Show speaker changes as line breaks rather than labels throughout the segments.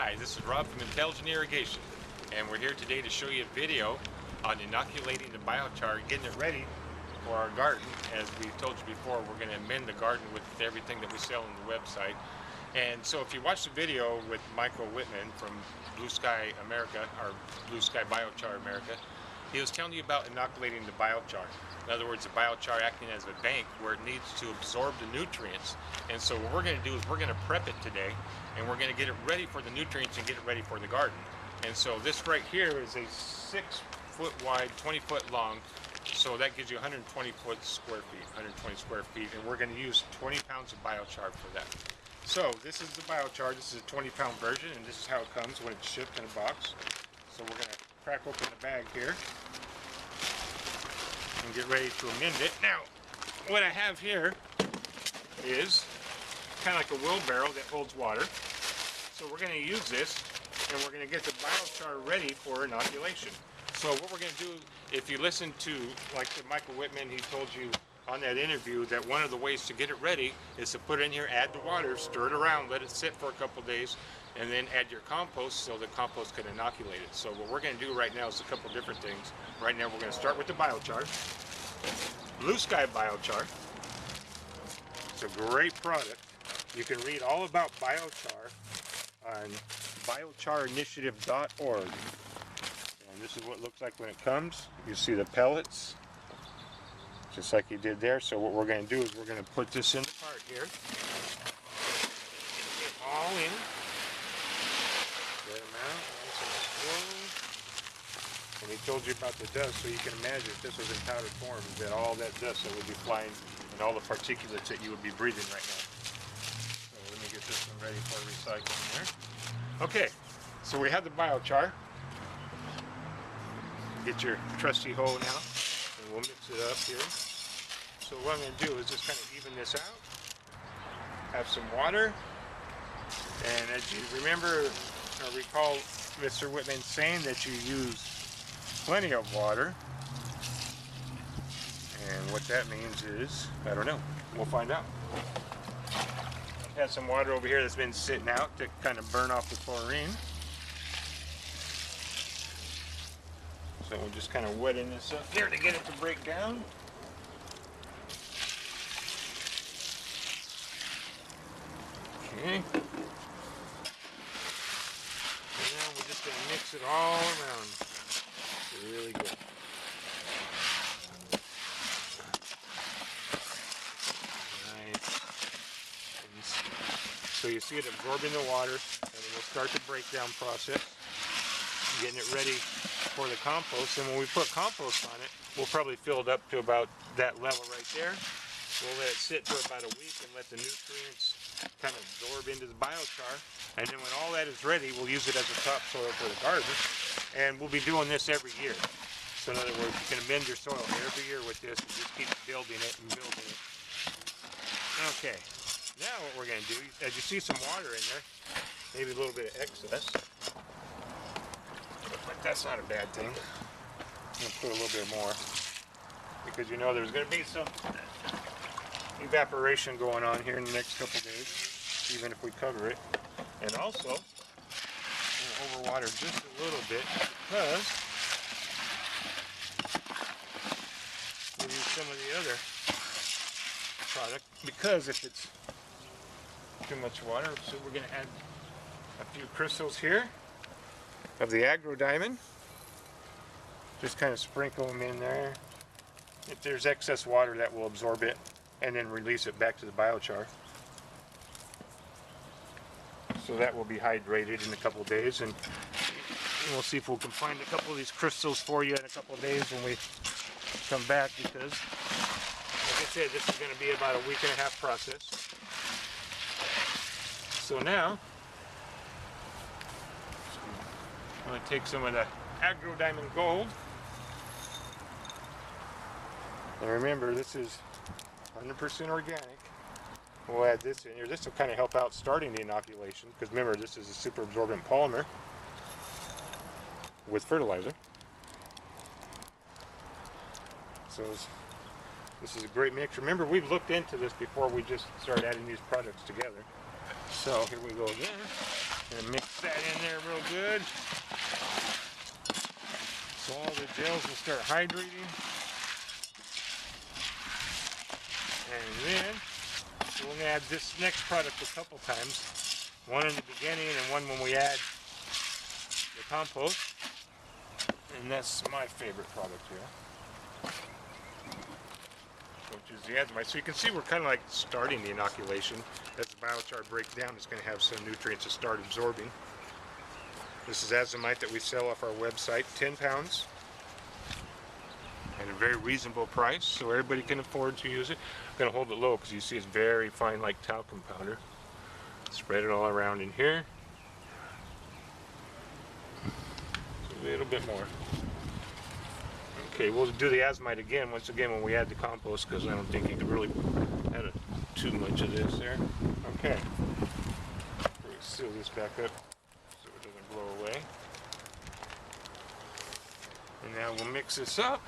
Hi, this is Rob from Intelligent Irrigation, and we're here today to show you a video on inoculating the biochar and getting it ready for our garden. As we told you before, we're going to amend the garden with everything that we sell on the website. And so if you watch the video with Michael Whitman from Blue Sky America, or Blue Sky Biochar America, he was telling you about inoculating the biochar. In other words, the biochar acting as a bank where it needs to absorb the nutrients. And so what we're going to do is we're going to prep it today, and we're going to get it ready for the nutrients and get it ready for the garden. And so this right here is a 6 foot wide, 20 foot long, so that gives you 120 square feet, and we're going to use 20 pounds of biochar for that. So this is the biochar. This is a 20-pound version, and this is how it comes when it's shipped in a box. So we're going to crack open the bag here and get ready to amend it. Now, what I have here is kind of like a wheelbarrow that holds water. So we're going to use this, and we're going to get the biochar ready for inoculation. So what we're going to do, if you listen to, like Michael Whitman, he told you on that interview that one of the ways to get it ready is to put it in here, add the water, stir it around, let it sit for a couple days, and then add your compost so the compost can inoculate it. So what we're going to do right now is a couple different things. Right now we're going to start with the biochar. Blue Sky Biochar. It's a great product. You can read all about biochar on biocharinitiative.org. And this is what it looks like when it comes. You see the pellets, just like you did there. So what we're going to do is we're going to put this in the cart here. Get it all in. Get them out, nice and slow. And he told you about the dust, so you can imagine if this was in powdered form, that all that dust that would be flying and all the particulates that you would be breathing right now. So let me get this one ready for recycling there. Okay, so we have the biochar. Get your trusty hoe now, and we'll mix it up here. So what I'm going to do is just kind of even this out. Have some water. And as you remember, or recall Mr. Whitman saying that you use plenty of water. And what that means is, I don't know. We'll find out. I've had some water over here that's been sitting out to kind of burn off the chlorine. So we're just kind of wetting this up here to get it to break down. Okay. And now we're just going to mix it all around. Really good. Nice. So you see it absorbing the water, and then we'll start the breakdown process. Getting it ready for the compost, and when we put compost on it, we'll probably fill it up to about that level right there. We'll let it sit for about a week and let the nutrients kind of absorb into the biochar, and then when all that is ready, we'll use it as a topsoil for the garden, and we'll be doing this every year. So in other words, you can amend your soil every year with this and just keep building it and building it. Okay, now what we're going to do, as you see some water in there, maybe a little bit of excess, but that's not a bad thing. I'm going to put a little bit more, because you know there's going to be some evaporation going on here in the next couple days, even if we cover it. And also, I'm going to overwater just a little bit, because we'll use some of the other product, because if it's too much water, so we're going to add a few crystals here of the agro diamond. Just kind of sprinkle them in there. If there's excess water, that will absorb it and then release it back to the biochar. So that will be hydrated in a couple of days, and we'll see if we can find a couple of these crystals for you in a couple of days when we come back, because like I said, this is going to be about a 1.5 week process. So now I'm going to take some of the Agro Diamond Gold, and remember, this is 100% organic. We'll add this in here. This will kind of help out starting the inoculation, because remember, this is a super absorbent polymer with fertilizer. So this is a great mix. Remember, we've looked into this before we just started adding these products together. So here we go again. And mix that in there real good. So all the gels will start hydrating. And then we're going to add this next product a couple times. One in the beginning and one when we add the compost. And that's my favorite product here, which is the azomite. So you can see we're kind of like starting the inoculation. As the biochar breaks down, it's going to have some nutrients to start absorbing. This is azomite that we sell off our website, 10 pounds. At a very reasonable price, so everybody can afford to use it. I'm going to hold it low because you see it's very fine, like talcum powder. Spread it all around in here. A little bit more. Okay, we'll do the azomite again, once again, when we add the compost, because I don't think you can really add too much of this there. Okay. We'll seal this back up so it doesn't blow away. And now we'll mix this up.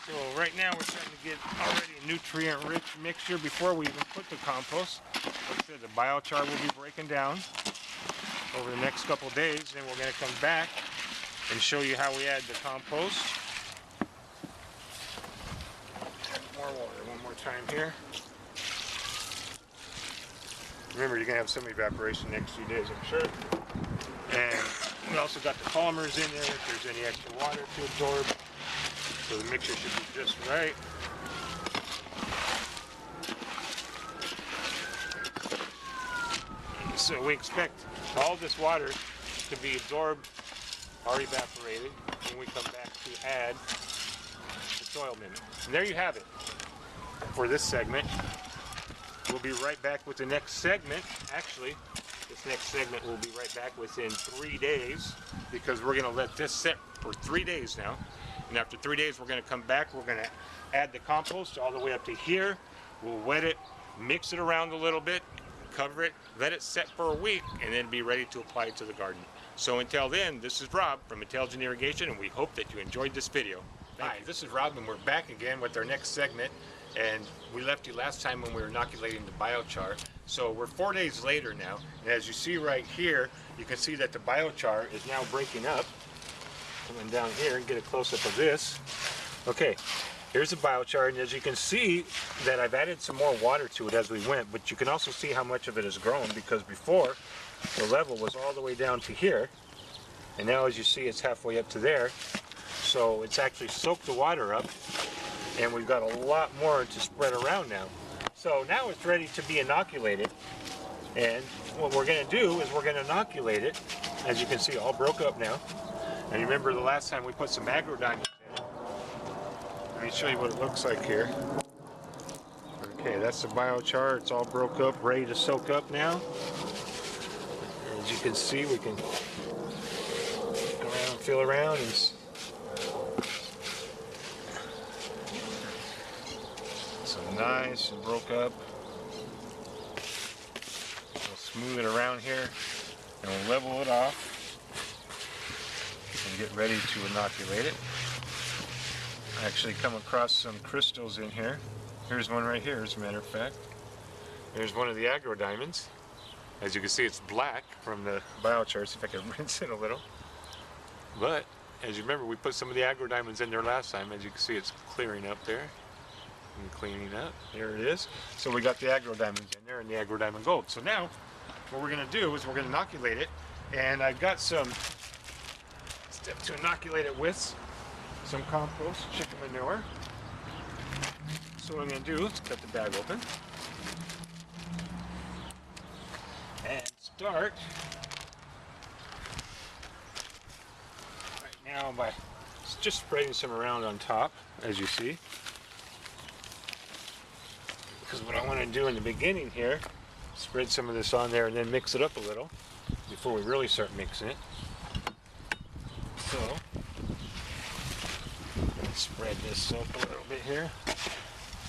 So right now we're starting to get already a nutrient-rich mixture before we even put the compost. Like I said, the biochar will be breaking down over the next couple days. Then we're going to come back and show you how we add the compost. More water, one more time here. Remember, you're going to have some evaporation next few days, I'm sure. And we also got the polymers in there if there's any extra water to absorb. So the mixture should be just right. So we expect all this water to be absorbed or evaporated when we come back to add the soil mimic. And there you have it for this segment. We'll be right back with the next segment. Actually, this next segment will be right back within 3 days, because we're going to let this sit for 3 days now. And after 3 days, we're going to come back. We're going to add the compost all the way up to here. We'll wet it, mix it around a little bit, cover it, let it set for a week, and then be ready to apply it to the garden. So until then, this is Rob from Intelligent Irrigation, and we hope that you enjoyed this video. Hi, this is Rob, and we're back again with our next segment. And we left you last time when we were inoculating the biochar. So we're 4 days later now, and as you see right here, you can see that the biochar is now breaking up. Coming down here and get a close-up of this. Okay, here's the biochar, and as you can see that I've added some more water to it as we went, but you can also see how much of it has grown, because before the level was all the way down to here, and now as you see it's halfway up to there. So it's actually soaked the water up, and we've got a lot more to spread around now. So now it's ready to be inoculated, and what we're going to do is we're going to inoculate it. As you can see, all broke up now. And you remember the last time we put some agrodyne in it. Let me show you what it looks like here. Okay, that's the biochar. It's all broke up, ready to soak up now. As you can see, we can go around, feel around, and so nice and broke up. We'll smooth it around here, and we'll level it off and get ready to inoculate it. I actually come across some crystals in here. Here's one right here, as a matter of fact. There's one of the agrodiamonds. As you can see, it's black from the biochar. See if I can rinse it a little. But as you remember, we put some of the agrodiamonds in there last time. As you can see, it's clearing up there and cleaning up. There it is. So we got the agrodiamonds in there and the agrodiamond gold. So now what we're going to do is we're going to inoculate it, and I've got some stuff to inoculate it with. Some compost, chicken manure. So what I'm going to do is cut the bag open and start right now by just spreading some around on top, as you see. Because what I want to do in the beginning here, spread some of this on there and then mix it up a little before we really start mixing it. So spread this up a little bit here.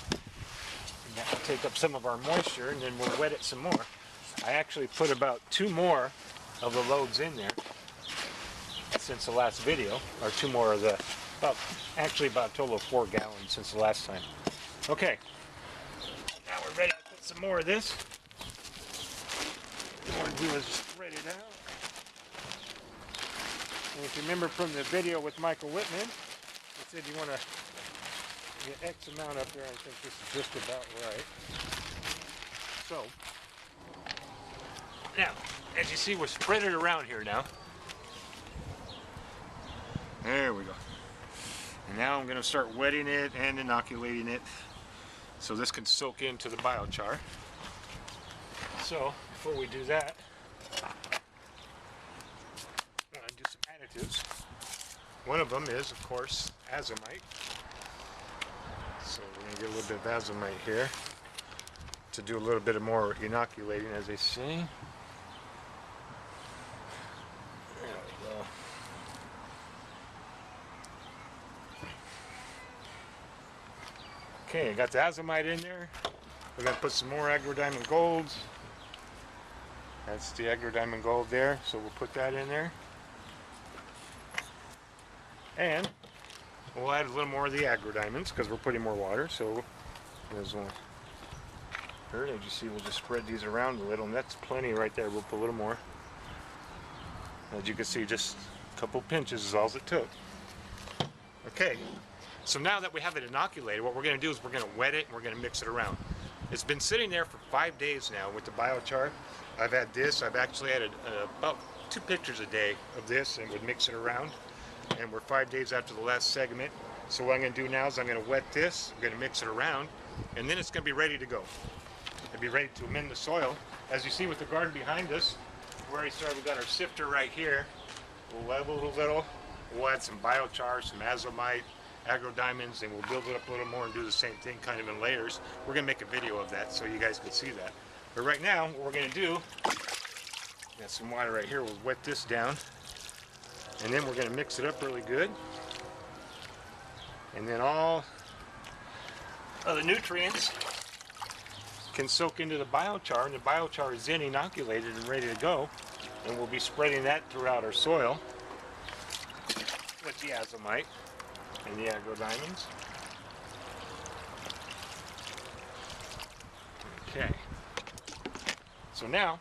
And that will take up some of our moisture, and then we'll wet it some more. I actually put about 2 more of the loads in there since the last video, or 2 more of the, actually about a total of 4 gallons since the last time. Okay, Now we're ready to put some more of this. What we're going to do is spread it out. And if you remember from the video with Michael Whitman, he said you want to get X amount up there. I think this is just about right. So, now, as you see, we're spread it around here now. There we go. And now I'm going to start wetting it and inoculating it so this can soak into the biochar. So, before we do that, I'm going to do some additives. One of them is, of course, azomite. So we're going to get a little bit of azomite here to do a little bit of more inoculating, as they say. There we go. Okay, I got the azomite in there. We're going to put some more agro-diamond golds. That's the agro-diamond gold there, so we'll put that in there. And we'll add a little more of the agro-diamonds because we're putting more water, so there's one. Here, as you see, we'll just spread these around a little, and that's plenty right there. We'll put a little more. As you can see, just a couple pinches is all it took. Okay, so now that we have it inoculated, what we're going to do is we're going to wet it and we're going to mix it around. It's been sitting there for 5 days now with the biochar. I've had this. I've actually added about 2 pictures a day of this and would mix it around. And we're 5 days after the last segment. So what I'm going to do now is I'm going to wet this. I'm going to mix it around, and then it's going to be ready to go. It'll be ready to amend the soil. As you see with the garden behind us, we already started. We've got our sifter right here. We'll level it a little. We'll add some biochar, some azomite, agro-diamonds, and we'll build it up a little more and do the same thing kind of in layers. We're going to make a video of that so you guys can see that. But right now, what we're going to do, got some water right here. We'll wet this down. And then we're going to mix it up really good. And then all of the nutrients can soak into the biochar, and the biochar is then inoculated and ready to go. And we'll be spreading that throughout our soil with the azomite and the agro-diamonds. Okay. So now,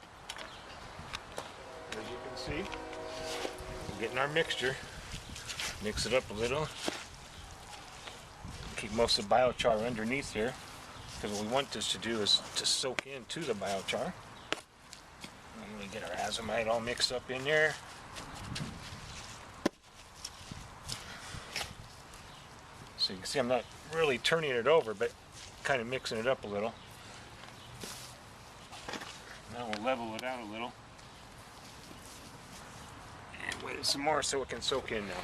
as you can see, getting our mixture, mix it up a little, keep most of the biochar underneath here, because what we want this to do is to soak into the biochar. I'm going to get our azomite all mixed up in there. So you can see I'm not really turning it over, but kind of mixing it up a little. Now we'll level it out a little. Wet it some more so it can soak in now.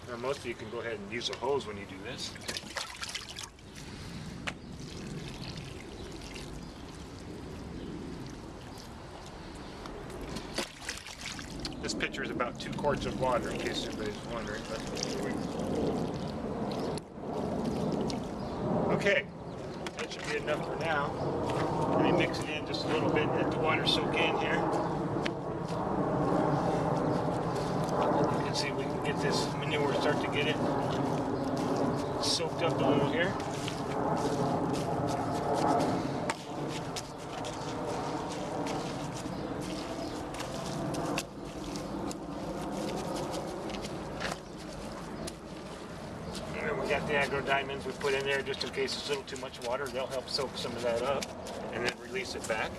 Now most of you can go ahead and use a hose when you do this. This pitcher is about 2 quarts of water, in case anybody's wondering. Okay, that should be enough for now. Let me mix it in just a little bit, let the water soak in here. You can see we can get this manure, start to get it soaked up a little here. And we got the agro-diamonds we put in there just in case it's a little too much water. They'll help soak some of that up and then release it back.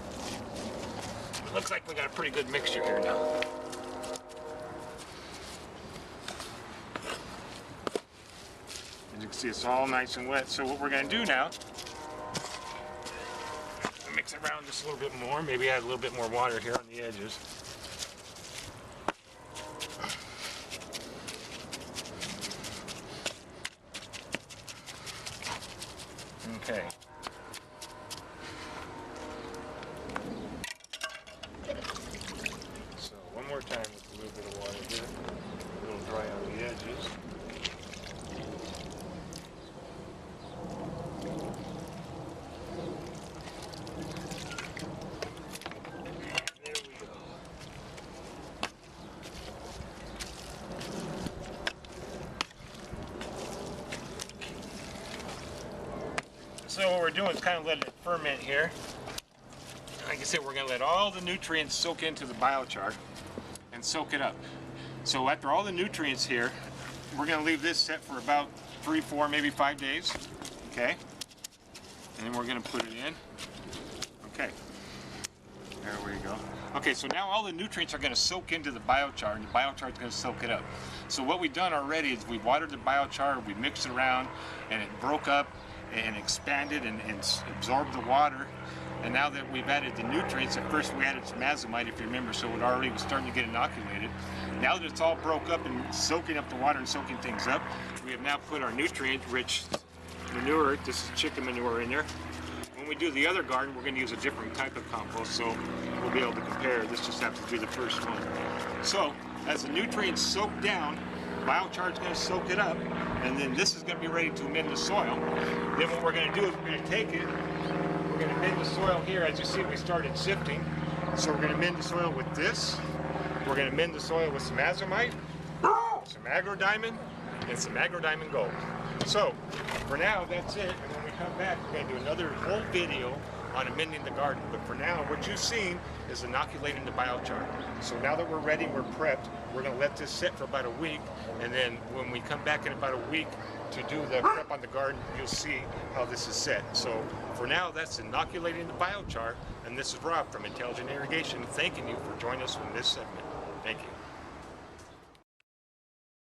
It looks like we got a pretty good mixture here now. As you can see, it's all nice and wet. So what we're going to do now, mix it around just a little bit more, maybe add a little bit more water here on the edges. Okay. So one more time with a little bit of water here. A little dry on the edges. There we go. So what we're doing is kind of letting it ferment here. Like I said, we're going to let all the nutrients soak into the biochar and soak it up. So after all the nutrients here, we're going to leave this set for about 3, 4, maybe 5 days. Okay? And then we're going to put it in. Okay. There we go. Okay, so now all the nutrients are going to soak into the biochar, and the biochar is going to soak it up. So what we've done already is we watered the biochar, we mixed it around, and it broke up and expanded and absorbed the water. And now that we've added the nutrients, at first we added some azomite, if you remember, so it already was starting to get inoculated. Now that it's all broke up and soaking up the water and soaking things up, we have now put our nutrient-rich manure, this is chicken manure, in there. When we do the other garden, we're going to use a different type of compost, so we'll be able to compare. This just happens to be the first one. So, as the nutrients soak down, biochar is going to soak it up, and then this is going to be ready to amend the soil. Then what we're going to do is we're going to take it, we're going to amend the soil here. As you see, we started sifting. So we're going to amend the soil with this. We're going to amend the soil with some azomite, some agrodiamond, and some agrodiamond gold. So, for now, that's it. And when we come back, we're going to do another whole video on amending the garden. But for now, what you've seen is inoculating the biochar. So now that we're ready, we're prepped, we're going to let this sit for about a week. And then when we come back in about a week to do the prep on the garden, you'll see how this is set. So for now, that's inoculating the biochar. And this is Rob from Intelligent Irrigation, thanking you for joining us in this segment. Thank you.